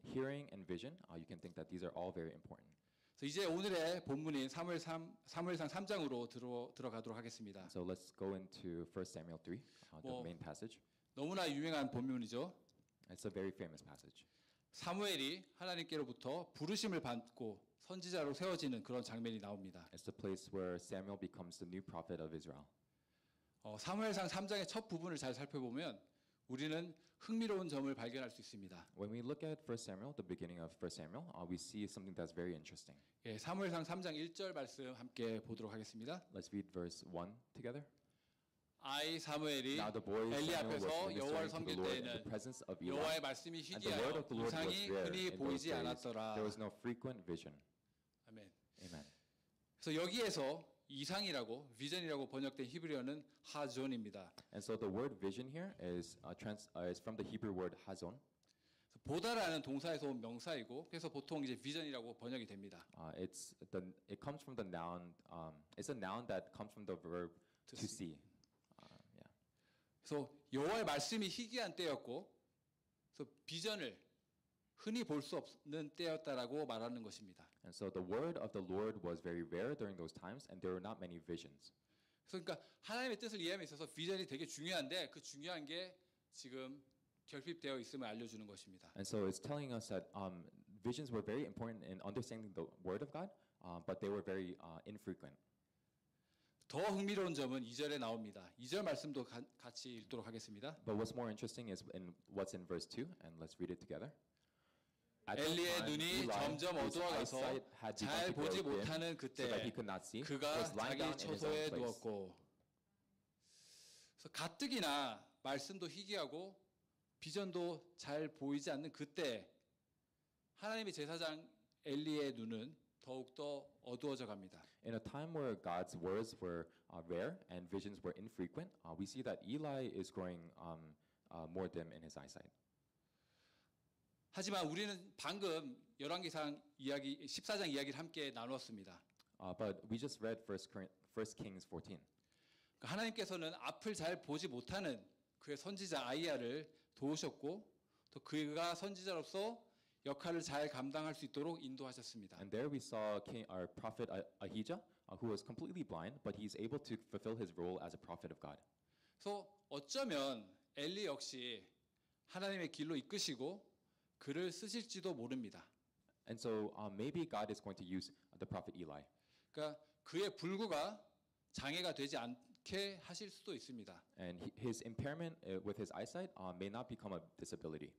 [SPEAKER 2] hearing and vision, you can think that these are all very important.
[SPEAKER 3] 그래서 이제 오늘의 본문인 사무엘상 3장으로 들어가도록 하겠습니다.
[SPEAKER 2] So let's go into 1 Samuel 3, the main passage.
[SPEAKER 3] 너무나 유명한 본문이죠.
[SPEAKER 2] It's a very famous passage.
[SPEAKER 3] 사무엘이 하나님께로부터 부르심을 받고 선지자로 세워지는 그런 장면이 나옵니다.
[SPEAKER 2] It's the place where Samuel becomes the new prophet of Israel.
[SPEAKER 3] 사무엘상 3장의 첫 부분을 잘 살펴보면 우리는 흥미로운 점을 발견할 수 있습니다.
[SPEAKER 2] When we look at 1 Samuel, the beginning of 1 Samuel, we see something that's very interesting.
[SPEAKER 3] 예, 사무엘상 3장 1절 말씀 함께 보도록 하겠습니다.
[SPEAKER 2] Let's read verse 1 together.
[SPEAKER 3] 아이 사무엘이 엘리 앞에서 여호와를 섬길 때에는 여호와의 말씀이 희귀하여 이상이 흔히 보이지 않았더라.
[SPEAKER 2] There was no frequent vision.
[SPEAKER 3] 아멘.
[SPEAKER 2] Amen.
[SPEAKER 3] 그래서 여기에서 이상이라고 비전이라고 번역된 히브리어는 하존입니다.
[SPEAKER 2] And so the word vision here is from the Hebrew word hazon.
[SPEAKER 3] 보다라는 동사에서 온 명사이고 그래서 보통 이제 비전이라고 번역이 됩니다.
[SPEAKER 2] It comes from the noun. It's a noun that comes from the verb to see.
[SPEAKER 3] 그래서 여호와의 말씀이 희귀한 때였고, 그래서 비전을 흔히 볼 수 없는 때였다라고 말하는 것입니다.
[SPEAKER 2] And so the word of the Lord was very rare during those times, and there were not many visions.
[SPEAKER 3] 그러니까 하나님의 뜻을 이해함에 있어서 비전이 되게 중요한데 그 중요한 게 지금 결핍되어 있음을 알려주는 것입니다.
[SPEAKER 2] And so it's telling us that visions were very important in understanding the word of God, but they were very infrequent.
[SPEAKER 3] 더 흥미로운 점은 2절에 나옵니다. 2절 말씀도 같이 읽도록 하겠습니다.
[SPEAKER 2] But what's more interesting is what's in verse 2, and let's read it together.
[SPEAKER 3] 엘리의 눈이 점점 어두워가서 잘 보지 못하는 그때 그가 자기 처소에 누웠고. 그래서 가뜩이나 말씀도 희귀하고 비전도 잘 보이지 않는 그때 하나님의 제사장 엘리의 눈은 더욱더 어두워져 갑니다.
[SPEAKER 2] In a time where God's words were rare and visions were infrequent, we see that Eli is growing more dim in his eyesight.
[SPEAKER 3] 하지만 우리는 방금 열왕기상 이야기 14장 이야기를 함께 나누었습니다.
[SPEAKER 2] But we just read 1 Kings 14.
[SPEAKER 3] 하나님께서는 앞을 잘 보지 못하는 그의 선지자 아이야를 도우셨고 또 그가 선지자로서 역할을 잘 감당할 수 있도록 인도하셨습니다.
[SPEAKER 2] And there we saw our prophet Ahijah, who was completely blind, but he's able to fulfill his role as a prophet of God.
[SPEAKER 3] 그래서 어쩌면 엘리 역시 하나님의 길로 이끄시고 그를 쓰실지도 모릅니다.
[SPEAKER 2] And so maybe God is going to use the prophet Eli.
[SPEAKER 3] 그러니까 그의 불구가 장애가 되지 않게 하실 수도 있습니다.
[SPEAKER 2] And his impairment with his eyesight may not become a disability.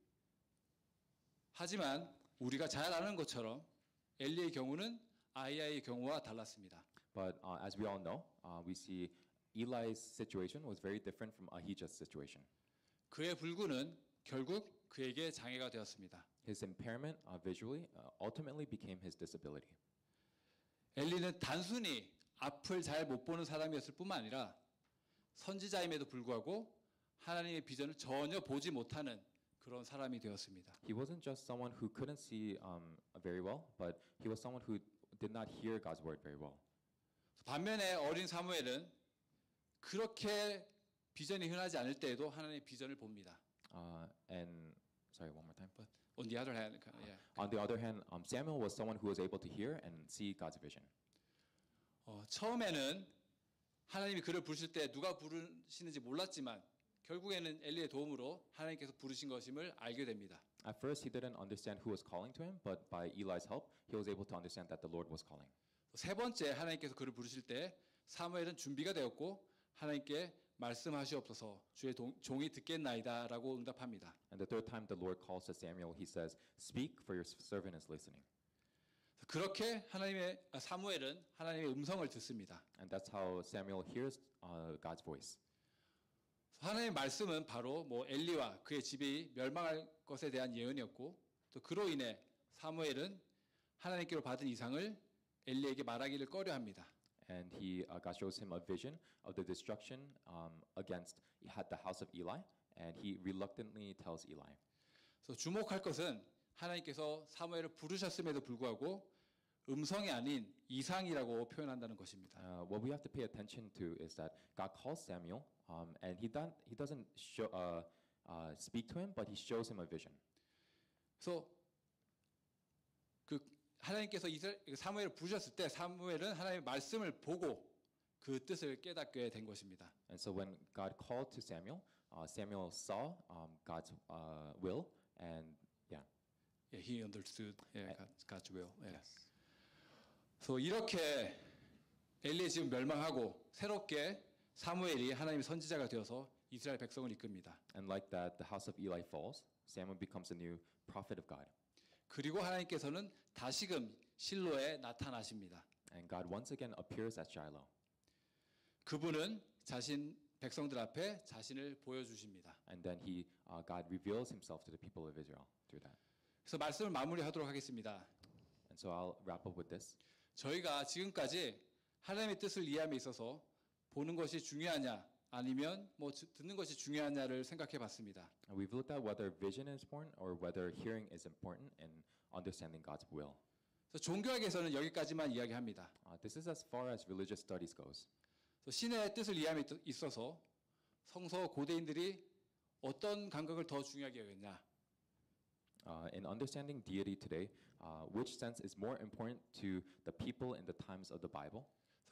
[SPEAKER 3] 하지만 우리가 잘 아는 것처럼 엘리의 경우는 아히야의 경우와 달랐습니다.
[SPEAKER 2] But as we all know, we see Eli's situation was very different from Ahijah's situation.
[SPEAKER 3] 그의 불구는 결국 그에게 장애가 되었습니다.
[SPEAKER 2] His impairment visually ultimately became his disability.
[SPEAKER 3] 엘리는 단순히 앞을 잘 못 보는 사람이었을 뿐만 아니라 선지자임에도 불구하고 하나님의 비전을 전혀 보지 못하는 그런 사람이 되었습니다.
[SPEAKER 2] He wasn't just someone who couldn't see very well, but he was someone who did not hear God's word very well.
[SPEAKER 3] 반면에 어린 사무엘은 그렇게 비전이 흔하지 않을 때에도 하나님의 비전을 봅니다.
[SPEAKER 2] And sorry, one more time.
[SPEAKER 3] On the other hand, yeah.
[SPEAKER 2] On the other hand, Samuel was someone who was able to hear and see God's vision.
[SPEAKER 3] 처음에는 하나님이 그를 부르실 때 누가 부르시는지 몰랐지만 결국에는 엘리의 도움으로 하나님께서 부르신 것임을 알게 됩니다.
[SPEAKER 2] At first, he didn't understand who was calling to him, but by Eli's help, he was able to understand that the Lord was calling.
[SPEAKER 3] 세 번째 하나님께서 그를 부르실 때 사무엘은 준비가 되었고 하나님께 말씀하시옵소서 주의 종이 듣겠나이다라고 응답합니다.
[SPEAKER 2] And the third time the Lord calls to Samuel, he says, "Speak, for your servant is listening."
[SPEAKER 3] 그렇게 사무엘은 하나님의 음성을 듣습니다.
[SPEAKER 2] And that's how Samuel hears God's voice.
[SPEAKER 3] 하나님의 말씀은 바로 엘리와 그의 집이 멸망할 것에 대한 예언이었고 또 그로 인해 사무엘은 하나님께로 받은 이상을 엘리에게 말하기를 꺼려합니다.
[SPEAKER 2] And God shows him a vision of the destruction against the house of Eli, and he reluctantly tells Eli.
[SPEAKER 3] 그래서 주목할 것은 하나님께서 사무엘을 부르셨음에도 불구하고 음성이 아닌 이상이라고 표현한다는 것입니다.
[SPEAKER 2] What we have to pay attention to is that God calls Samuel, and he doesn't speak to him, but he shows him a vision.
[SPEAKER 3] 그래서 하나님께서 사무엘을 부르셨을 때 사무엘은 하나님의 말씀을 보고 그 뜻을 깨닫게 된 것입니다.
[SPEAKER 2] And so when God called to Samuel, Samuel saw God's will, and
[SPEAKER 3] he understood God's will. Yes. 그래서 이렇게 엘리의 집은 멸망하고 새롭게 사무엘이 하나님의 선지자가 되어서 이스라엘 백성을 이끕니다.
[SPEAKER 2] And like that, the house of Eli falls. Samuel becomes a new prophet of God.
[SPEAKER 3] 그리고 하나님께서는 다시금 실로에 나타나십니다.
[SPEAKER 2] And God once again appears at Shiloh.
[SPEAKER 3] 그분은 자신 백성들 앞에 자신을 보여주십니다.
[SPEAKER 2] And then God reveals himself to the people of Israel through that.
[SPEAKER 3] 그래서 말씀을 마무리하도록 하겠습니다.
[SPEAKER 2] And so I'll wrap up with this.
[SPEAKER 3] 저희가 지금까지 하나님의 뜻을 이해함에 있어서 보는 것이 중요하냐 아니면 듣는 것이 중요하냐를 생각해 봤습니다.
[SPEAKER 2] We've looked at whether vision is important or whether hearing is important in understanding God's will.
[SPEAKER 3] 그래서 종교학에서는 여기까지만 이야기합니다.
[SPEAKER 2] This is as far as religious studies goes.
[SPEAKER 3] 신의 뜻을 이해함에 있어서 성서 고대인들이 어떤 감각을 더 중요하게 여겼냐?
[SPEAKER 2] In understanding deity today, which sense is more important to the people in the times of the Bible?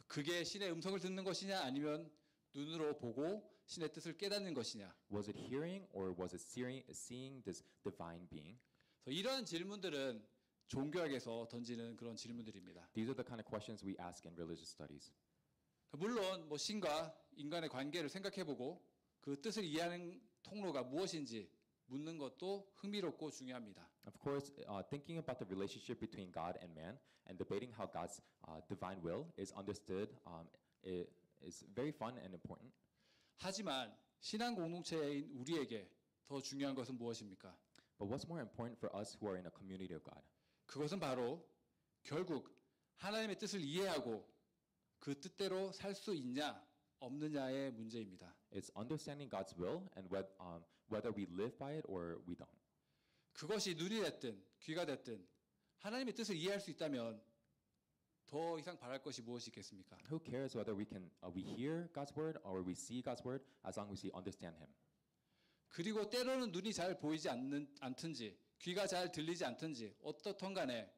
[SPEAKER 3] 그게 신의 음성을 듣는 것이냐 아니면 눈으로 보고 신의 뜻을 깨닫는 것이냐?
[SPEAKER 2] Was it hearing or was it seeing this divine being?
[SPEAKER 3] 이러한 질문들은 종교학에서 던지는 그런 질문들입니다.
[SPEAKER 2] These are the kind of questions we ask in religious studies.
[SPEAKER 3] 물론 신과 인간의 관계를 생각해보고 그 뜻을 이해하는 통로가 무엇인지 묻는 것도 흥미롭고 중요합니다.
[SPEAKER 2] Of course, thinking about the relationship between God and man and debating how God's divine will is understood is very fun and important.
[SPEAKER 3] 하지만 신앙 공동체인 우리에게 더 중요한 것은 무엇입니까?
[SPEAKER 2] But what's more important for us who are in a community of God?
[SPEAKER 3] 그것은 바로 결국 하나님의 뜻을 이해하고 그 뜻대로 살 수 있냐 없느냐의 문제입니다.
[SPEAKER 2] It's understanding God's will and whether we live by it or we don't.
[SPEAKER 3] 그것이 눈이 됐든 귀가 됐든 하나님의 뜻을 이해할 수 있다면 더 이상 바랄 것이 무엇이 있겠습니까?
[SPEAKER 2] Who cares whether we hear God's word or we see God's word as long as we understand Him?
[SPEAKER 3] 그리고 때로는 눈이 잘 보이지 않든지 귀가 잘 들리지 않든지 어떻든 간에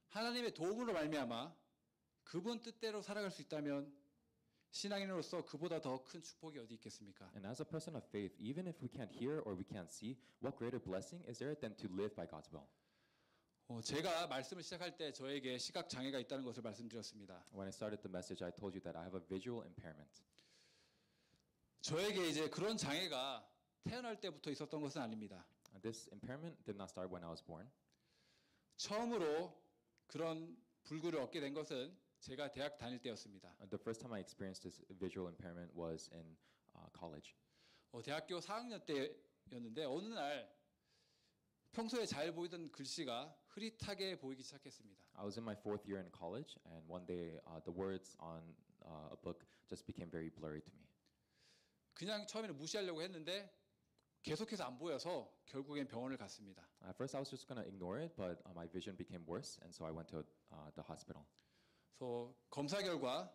[SPEAKER 3] 하나님의 도움으로 말미암아 그분 뜻대로 살아갈 수 있다면 신앙인으로서 그보다 더 큰 축복이 어디 있겠습니까?
[SPEAKER 2] And as a person of faith, even if we can't hear or we can't see, what greater blessing is there than to live by God's will?
[SPEAKER 3] 제가 말씀을 시작할 때 저에게 시각 장애가 있다는 것을 말씀드렸습니다.
[SPEAKER 2] When I started the message, I told you that I have a visual impairment.
[SPEAKER 3] 저에게 이제 그런 장애가 태어날 때부터 있었던 것은 아닙니다.
[SPEAKER 2] This impairment did not start when I was born.
[SPEAKER 3] 처음으로 그런 불구를 얻게 된 것은 제가 대학 다닐 때였습니다.
[SPEAKER 2] The first time I experienced this visual impairment was in college.
[SPEAKER 3] 대학교 4학년 때였는데 어느 날 평소에 잘 보이던 글씨가 흐릿하게 보이기 시작했습니다.
[SPEAKER 2] I was in my 4th year in college, and one day the words on a book just became very blurry to me.
[SPEAKER 3] 그냥 처음에는 무시하려고 했는데 계속해서 안 보여서 결국엔 병원을 갔습니다.
[SPEAKER 2] At first, I was just going to ignore it, but my vision became worse, and so I went to the hospital.
[SPEAKER 3] 그래서 검사 결과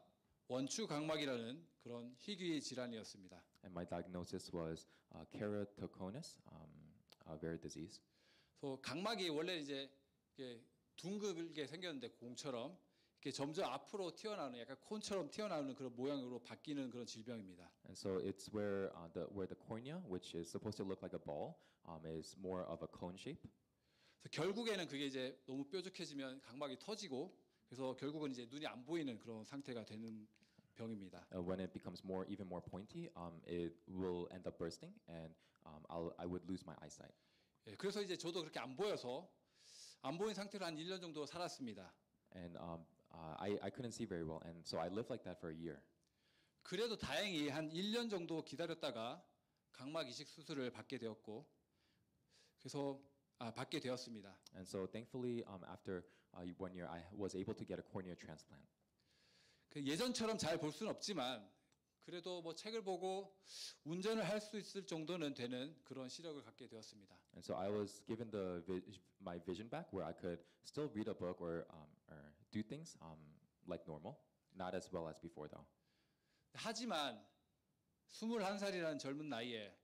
[SPEAKER 3] 원추각막이라는 그런 희귀 질환이었습니다.
[SPEAKER 2] And my diagnosis was keratoconus, a rare disease.
[SPEAKER 3] 그래서 각막이 원래 이제 이렇게 둥글게 생겼는데 공처럼 이렇게 점점 앞으로 튀어나오는 약간 콘처럼 튀어나오는 그런 모양으로 바뀌는 그런 질병입니다.
[SPEAKER 2] And so it's where the cornea, which is supposed to look like a ball, is more of a cone shape.
[SPEAKER 3] 그래서 결국에는 그게 이제 너무 뾰족해지면 각막이 터지고 그래서 결국은 이제 눈이 안 보이는 그런 상태가 되는 병입니다.
[SPEAKER 2] When it becomes even more pointy, it will end up bursting, and I would lose my eyesight.
[SPEAKER 3] 예, 그래서 이제 저도 그렇게 안 보여서 안 보인 상태로 한 1년 정도 살았습니다.
[SPEAKER 2] And I couldn't see very well, and so I lived like that for a year.
[SPEAKER 3] 그래도 다행히 한 1년 정도 기다렸다가 각막 이식 수술을 받게 되었고 그래서 받게 되었습니다.
[SPEAKER 2] And so thankfully, after 1 year, I was able to get a cornea transplant.
[SPEAKER 3] 그 예전처럼 잘 볼 수는 없지만 그래도 뭐 책을 보고 운전을 할 수 있을 정도는 되는 그런 시력을 갖게 되었습니다.
[SPEAKER 2] And so I was given my vision back, where I could still read a book or do things like normal, not as well as before though.
[SPEAKER 3] 하지만 21살이라는 젊은 나이에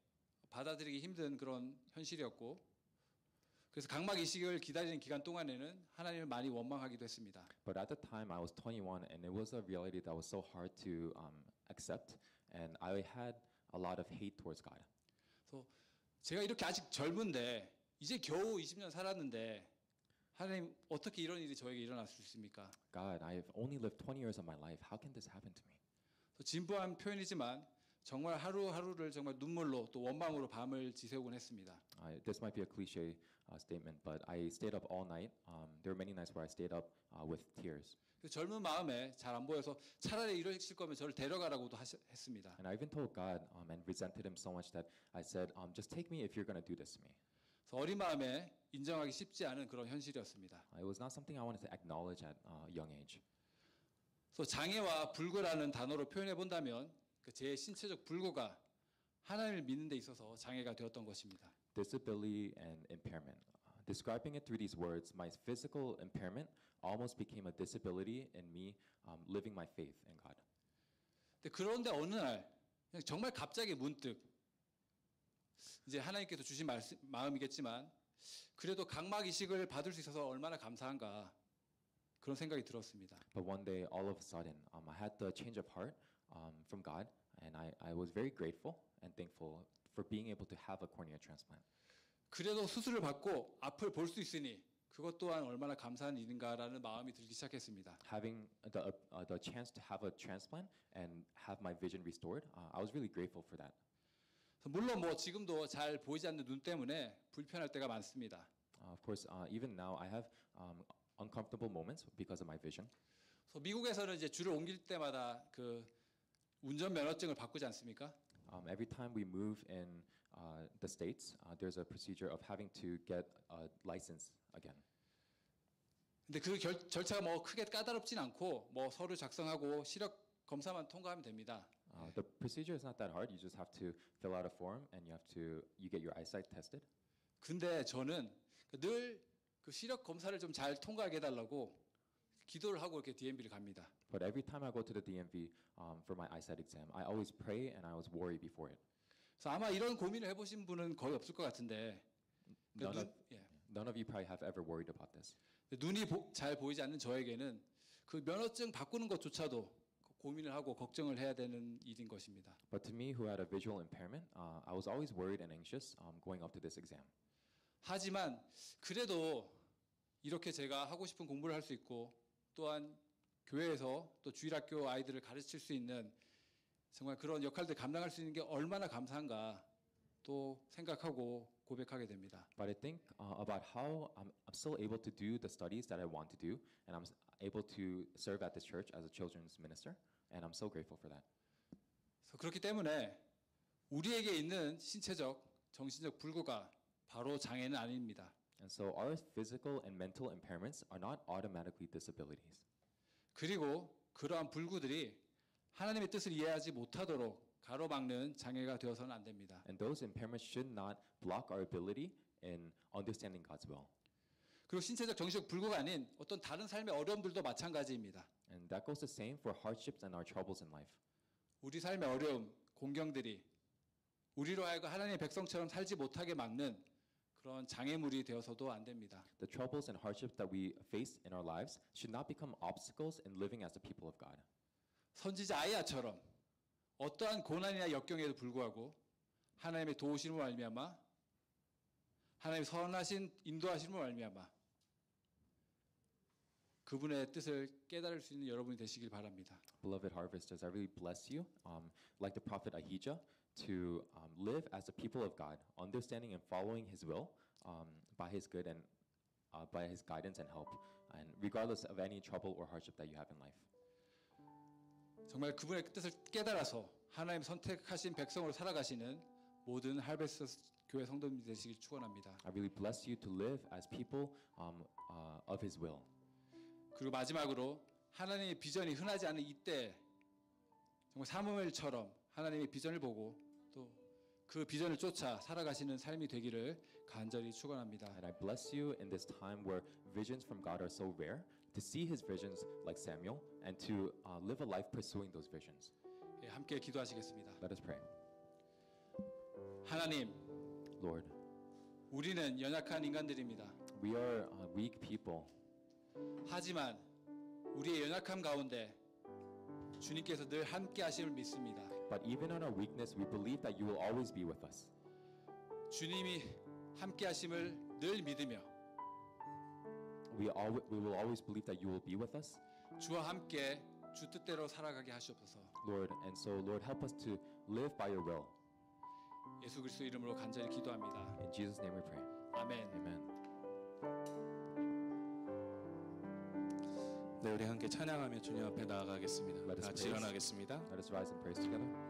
[SPEAKER 3] 받아들이기 힘든 그런 현실이었고 그래서 각막 이식을 기다리는 기간 동안에는 하나님을 많이 원망하기도 했습니다.
[SPEAKER 2] But at the time I was 21, and it was a reality that was so hard to accept, and I had a lot of hate towards God.
[SPEAKER 3] 그래서 제가 이렇게 아직 젊은데 이제 겨우 20년 살았는데 하나님 어떻게 이런 일이 저에게 일어날 수 있습니까?
[SPEAKER 2] God, I have only lived 20 years of my life. How can this happen to me?
[SPEAKER 3] 진부한 표현이지만 정말 하루하루를 정말 눈물로 또 원망으로 밤을 지새우곤 했습니다.
[SPEAKER 2] This might be a cliche statement, but I stayed up all night. There were many nights where I stayed up with tears.
[SPEAKER 3] 젊은 마음에 잘 안 보여서 차라리 이러실 거면 저를 데려가라고도 했습니다.
[SPEAKER 2] And I even told God and resented Him so much that I said, just take me if you're going to do this to me.
[SPEAKER 3] 그래서 어린 마음에 인정하기 쉽지 않은 그런 현실이었습니다.
[SPEAKER 2] It was not something I wanted to acknowledge at a young age.
[SPEAKER 3] 그래서 장애와 불구라는 단어로 표현해 본다면 제 신체적 불구가 하나님을 믿는 데 있어서 장애가 되었던 것입니다.
[SPEAKER 2] Disability and impairment. Describing it through these words, my physical impairment almost became a disability in me living my faith in God.
[SPEAKER 3] 그런데 어느 날 그냥 정말 갑자기 문득 이제 하나님께서 주신 마음이겠지만 그래도 각막 이식을 받을 수 있어서 얼마나 감사한가 그런 생각이 들었습니다.
[SPEAKER 2] But one day, all of a sudden, I had the change of heart from God, and I was very grateful and thankful for being able to have a cornea transplant.
[SPEAKER 3] 그래도 수술을 받고 앞을 볼 수 있으니 그것 또한 얼마나 감사한 일인가라는 마음이 들기 시작했습니다.
[SPEAKER 2] Having the chance to have a transplant and have my vision restored, I was really grateful for that.
[SPEAKER 3] 물론 뭐 지금도 잘 보이지 않는 눈 때문에 불편할 때가 많습니다.
[SPEAKER 2] Of course, even now I have uncomfortable moments because of my vision.
[SPEAKER 3] 미국에서는 이제 주를 옮길 때마다 그 운전 면허증을 바꾸지 않습니까?
[SPEAKER 2] Every time we move in the states, there's a procedure of having to get a license again.
[SPEAKER 3] 근데 그 절차가 뭐 크게 까다롭진 않고 뭐 서류 작성하고 시력 검사만 통과하면 됩니다.
[SPEAKER 2] The procedure is not that hard. You just have to fill out a form and you get your eyesight tested.
[SPEAKER 3] 근데 저는 늘 그 시력 검사를 좀 잘 통과하게 해달라고 기도를 하고 이렇게 DMV를 갑니다.
[SPEAKER 2] But every time I go to the DMV for my eyesight exam, I always pray and I always worry before it.
[SPEAKER 3] 그래서 아마 이런 고민을 해보신 분은 거의 없을 것 같은데
[SPEAKER 2] None of you probably have ever worried about this.
[SPEAKER 3] 눈이 잘 보이지 않는 저에게는 그 면허증 바꾸는 것조차도 고민을 하고 걱정을 해야 되는 일인 것입니다.
[SPEAKER 2] But to me, who had a visual impairment, I was always worried and anxious going up to this exam.
[SPEAKER 3] 하지만 그래도 이렇게 제가 하고 싶은 공부를 할 수 있고 또한 교회에서 또 주일학교 아이들을 가르칠 수 있는 정말 그런 역할들 감당할 수 있는 게 얼마나 감사한가 또 생각하고 고백하게 됩니다.
[SPEAKER 2] But I think about how I'm still able to do the studies that I want to do, and I'm able to serve at this church as a children's minister, and I'm so grateful for that.
[SPEAKER 3] 그래서 그렇기 때문에 우리에게 있는 신체적, 정신적 불구가 바로 장애는 아닙니다.
[SPEAKER 2] And so our physical and mental impairments are not automatically disabilities.
[SPEAKER 3] 그리고 그러한 불구들이 하나님의 뜻을 이해하지 못하도록 가로막는 장애가 되어서는 안 됩니다.
[SPEAKER 2] And those impairments should not block our ability in understanding God's will.
[SPEAKER 3] 그리고 신체적 정신적 불구가 아닌 어떤 다른 삶의 어려움들도 마찬가지입니다.
[SPEAKER 2] And that goes the same for hardships and our troubles in life.
[SPEAKER 3] 우리 삶의 어려움, 공경들이 우리로 하여금 하나님의 백성처럼 살지 못하게 막는 그런 장애물이 되어서도 안 됩니다.
[SPEAKER 2] The troubles and hardships that we face in our lives should not become obstacles in living as the people of God.
[SPEAKER 3] 선지자 아이야처럼 어떠한 고난이나 역경에도 불구하고 하나님의 도우심을 말미암아 하나님의 선하신 인도하심을 말미암아 그분의 뜻을 깨달을 수 있는 여러분이 되시길 바랍니다.
[SPEAKER 2] Beloved harvesters, I really bless you, like the prophet Ahijah, to live as the people of God, understanding and following His will by His good and by His guidance and help, and regardless of any trouble or hardship that you have in life.
[SPEAKER 3] 정말 그분의 뜻을 깨달아서 하나님 선택하신 백성으로 살아가시는 모든 할베스트 교회 성도님이 되시길 축원합니다.
[SPEAKER 2] I really bless you to live as people of His will.
[SPEAKER 3] 그리고 마지막으로 하나님의 비전이 흔하지 않은 이때 정말 사무엘처럼 하나님의 비전을 보고 또 그 비전을 쫓아 살아가시는 삶이 되기를 간절히 축원합니다.
[SPEAKER 2] And I bless you in this time where visions from God are so rare, to see His visions like Samuel and to live a life pursuing those visions.
[SPEAKER 3] 예, 함께 기도하시겠습니다.
[SPEAKER 2] Let us pray.
[SPEAKER 3] 하나님,
[SPEAKER 2] Lord,
[SPEAKER 3] 우리는 연약한 인간들입니다.
[SPEAKER 2] we are weak people.
[SPEAKER 3] 하지만 우리의 연약함 가운데 주님께서 늘 함께 하심을 믿습니다.
[SPEAKER 2] But even in our weakness, we believe that you will always be with us.
[SPEAKER 3] 주님이 함께 하심을 늘 믿으며
[SPEAKER 2] We will always believe that you will be with us,
[SPEAKER 3] 주와 함께 주 뜻대로 살아가게 하시옵소서.
[SPEAKER 2] Lord. And so, Lord, help us to live by your will.
[SPEAKER 3] 예수 그리스도 이름으로 간절히 기도합니다.
[SPEAKER 2] In Jesus' name we pray.
[SPEAKER 3] 아멘.
[SPEAKER 2] Amen.
[SPEAKER 1] 네, 우리 함께 찬양하며 주님 앞에 나아가겠습니다.
[SPEAKER 2] Let us
[SPEAKER 1] 같이
[SPEAKER 2] praise.
[SPEAKER 1] 일어나겠습니다.
[SPEAKER 2] Let us rise and praise together.